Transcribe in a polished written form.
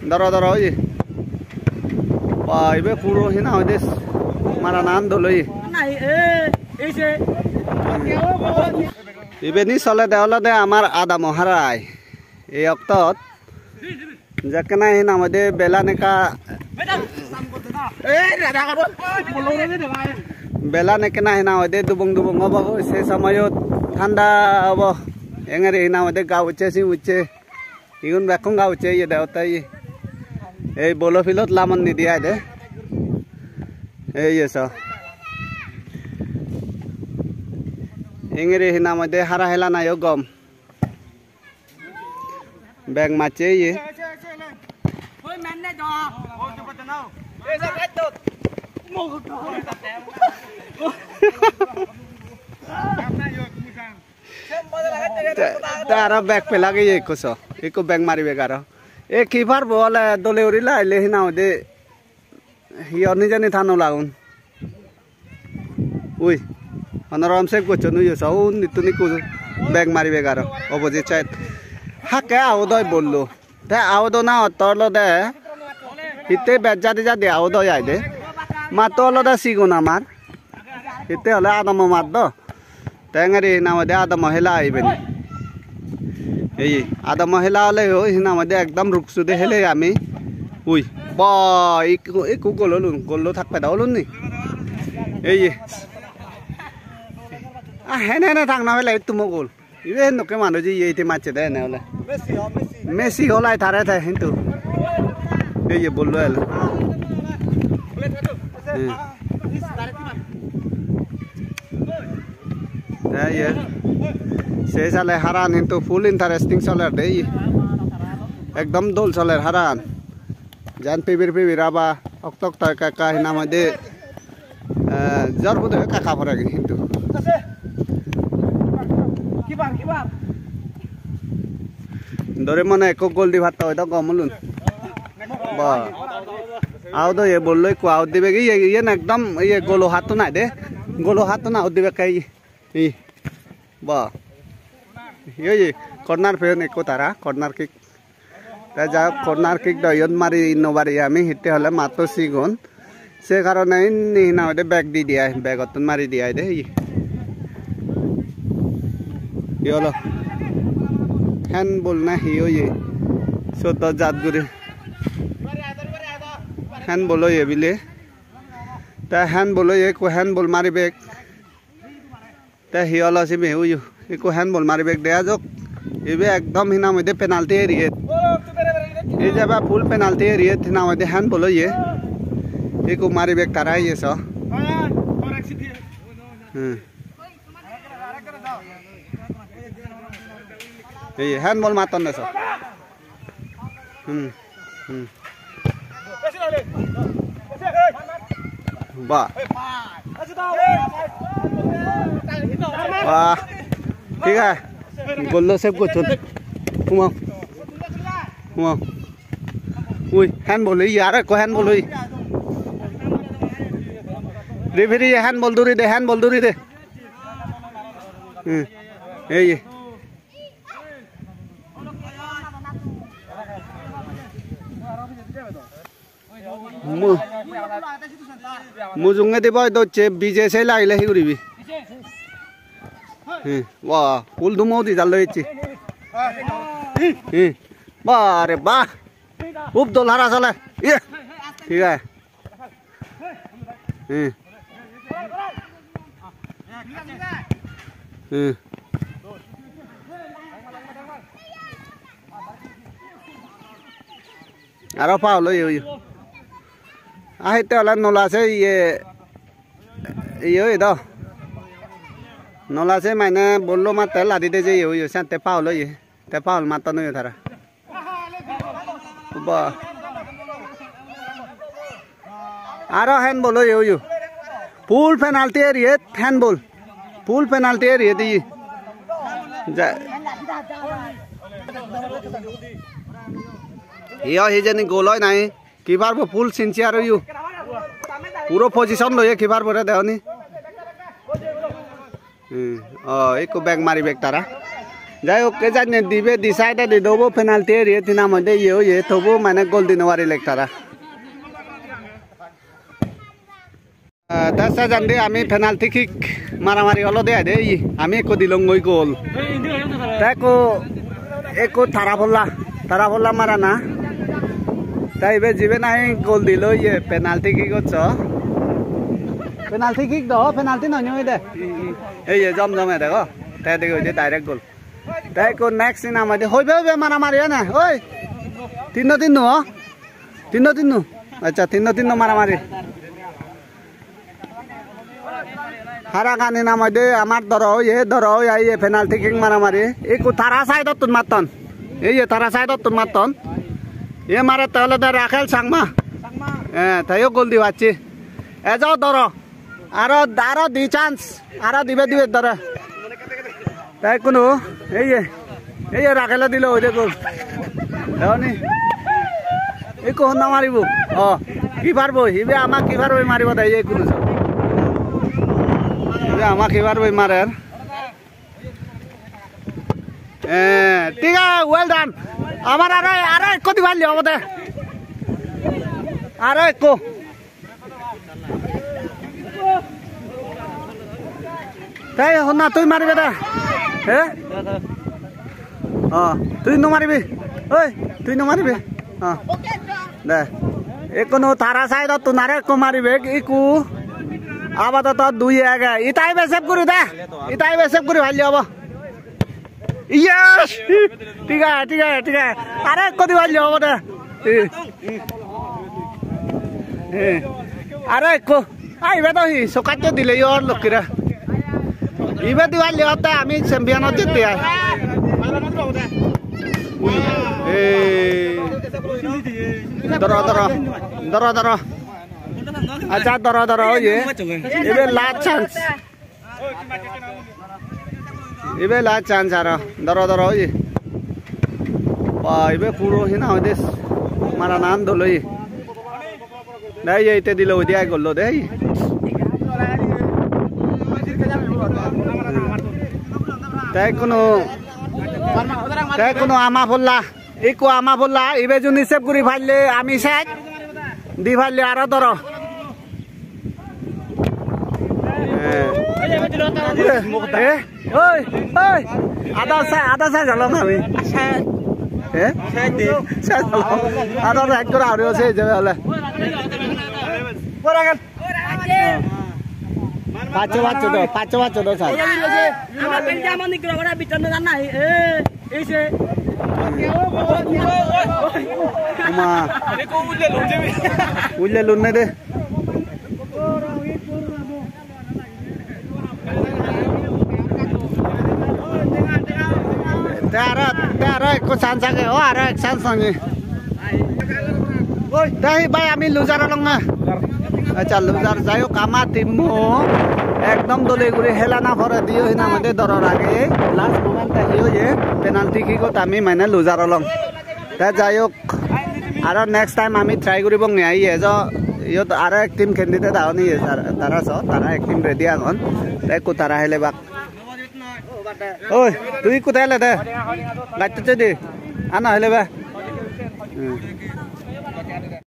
ধরো ধরো ওই পাইবে পুরো হিনা হইতে মারা নান দলই ইবেনি চলে দেওয়ালে দে আমার আদা মহারায় এই অক্তত যেখানে হিনা মধ্যে বেলা নেকা বেলা নেকেনা হিনা হইতে দুবং দুবং হব সে সময়ত ঠান্ডা হব এঙারে হিনা মধ্যে গা উঠছে সি উঠছে ইগুন বেকং গা উঠছে ইয়ে দেওতাই এই বলো ফিলত লামন নিদিয়া দে এই এসো এঙারে হিনা মধ্যে হারা হেলা নাই গম ব্যাগ মাছে ইয়ে তারা ব্যাগ পেলাগে একশ একো ব্যাগ মারিবে কার এ কি পারবো বলে দলে উড়িলা আইলে হিনা দে হিয়র নিজে থানো লাগুন উই অনরম সেভ করছো নুই সৌ নিতুনি কু ব্যাগ মারিবে কার অপোজিট সাইড হাকে আউদয় বললো তে আউদ না অতল দে হিতে বেজাদি যা দে আউদয় আই দে মাতল দে সিগুন আমার হিতে হলে আদম মাত দ তেঙ্গারি হিনা মধ্যে আদম মহিলা আইবেন এই আদম মহিলা হলে হিনা মধ্যে একদম রুকসু দে হেলে আমি উই ব একু গলো থাকবে দাওলুন নি এই হেনে হেনে থাকনা হলে তুমি গল ইবে নকে মানুষ যে এইতে মাছে দেয় না হলে মেসি হলাই থারে থাকে কিন্তু এই বললো এলো সেই সালে হারান কিন্তু ফুল ইন্টারেস্টিং চলের দেই একদম দোল চলের হারান জান পিবির আবা অক্তক কাকা হিনা মধ্যে জ্বর বোধ হয় কাকা পরে কিন্তু ধরে মনে এক গোল দি ভাত হয়তো গমলুন বা আও তো এ বললো আউট দিবে কি ইয়ে না একদম ইয়ে গোলো হাত তো নাই দে গোলো হাত তো না আউট দিবে কাই ই বা ইয়ে কর্নার ফেন একো তারা কর্নার কিক তা যা কর্নার কিক দয়ন মারি ইনোবারি আমি হিতে হলে মাত্র সিগুন সে কারণে না ওদের ব্যাগ দি দিয়া ব্যাগত মারি দিয়া দে ই হলো হ্যান্ড বল না হি ওই সত জাতগুড়ি হ্যান্ড বল ইয়ে বিলে তা হ্যান্ড বল একো হ্যান্ড বল মারি বেগ তা হি হলো সে মেহু একো হ্যান্ড বল মারি বেগ দেয়া যাক এবে একদম হিনা মধ্যে পেনাল্টি এরিয়ে এই যাবা ফুল পেনাল্টি এরিয়ে হিনা মধ্যে হ্যান্ড বল ইয়ে একো মারি বেগ তারা ইয়ে স এই হ্যান্ড বল মাতন না স বাহ বাহ ঠিক আছে গোল্লো সেভ করছো ঘুমাও ঘুমাও উই হ্যান্ড বল ইয়ার কো হ্যান্ড বল ওই রেফারি হ্যান্ড বল দূরি দে এই মুজুঙ্গে দিব তো বিজে সে লাইলে হি করিবি বাহ ফুল ধুমো দি জাল লইছি বাহ রে বাহ খুব দোল হারা চলে ঠিক আছে আরো পাও লই ahite ola nola se iye do nola se maine bollo ma tel adi de je yo san te paulo ye te paul ma to no thara ba aro hand bolo yo full penalty area handball full penalty area di ইয়া হি জানি গোল হয় নাই keeper full sincere you পুরো position লয়ে keeper পরে দেওনি একো bag মারি bag তারা যাই হোক জানি দিবে ডিসাইডে দি দেবো পেনাল্টি এরিয়ে তিনা মধ্যে ইয়ে তবু মানে গোল দিন পারি লেখ তারা তার জানি আমি পেনাল্টি কিক মারামারি হলো দে দে আমি একো দিলং ওই গোল তাইকো একো তারা বললা মারা না তাই বে জিবে নাই গোল দিল ইয়ে পেনাল্টি কিক হচ্ছ পেনাল্টি কিক দাও পেনাল্টি নয় দে এই জমজমে দেখো তাই দেখো যে ডাইরেক্ট গোল তাই কো নেক্সট দিন আমাদের হইবে মারামারি না ওই তিন আচ্ছা তিন মারামারি হারা গানি নামাইদে আমার ধরো এই পেনাল্টি কিক মারামারি এই তারা সাইডত তুন মাতন এই তারা সাইডত তুন মাতন এ মারে তাহলে রাখেল সাংমা তাইও গোল দিবাচ্ছি এজাও ধরো আরো দি চান্স আরো দিবে ধরে তাই কোনো এই রাখেলে দিল ওই যে গোল দেখনি এই কোন না মারিব কি পারবো হিবে আমাক কি পারবো মারিব তাই এই কোনো আমাক কি পারবো মারের ঠিক আছে ওয়েল ডান আমার আরো এক দিবার লিও দে আরো এক তাই না তুই মারিবে দে হে তুই নমারিবি ওই তুই নমারিবি দে কোনো তারা সাইড তো নারে একো মারিবে ইকু আপাতত 2-1 ইটাই বেসেপ করি দে ইটাই বেসেপ করি ভালি হব ইয়েস ঠিক আছে আরে একো দি ভালি হব দে আরে একো আইবে তো সকাতে দিলে ইয়র লোকিরা ইবে দিওয়ালি হতে আমি চ্যাম্পিয়নত জিতে আই ধর আচ্ছা ধর এবে লাস্ট চান্স আর ধর এবে পুরো হিনা হইতে মারা নাম ধরলই নাই এইতে দিল ওই দিয়া গেল দেই তাই কোনো আমা বললা ইকো আমা বললা ইবে যদি সেভ করে ফাইলে আমি সাইড দি ফাইলে আরো ধর আদা সাইড হলাম আমি আদা এক করে আরো আছে যাবে হলে পাঁচ বাচ্চা স্যার বুঝলে লুন দে এক চান্স আগে আরো এক চান্স সঙ্গে তাই ভাই আমি লুজার লং না আচ্ছা লুজার যাই হোক আমার টিম একদম দলে ঘুরে হেলা না ভরে দিও হিনা মধ্যে ধরার আগে লাস্ট মোমেন্ট আহিও যে পেনাল্টি কিকত আমি মানে লুজার লং তাই যাই হোক আরো নেক্সট টাইম আমি ট্রাই কৰিব নিয়াই ইয়ত আরো এক টিম খেলিতে দাও নি তারা এক টিম রেডি এখন তাই কোথারা হেলে বাক ওই তুই কোথায় হেলে দে গাড়িতে দি আনা হেলে বা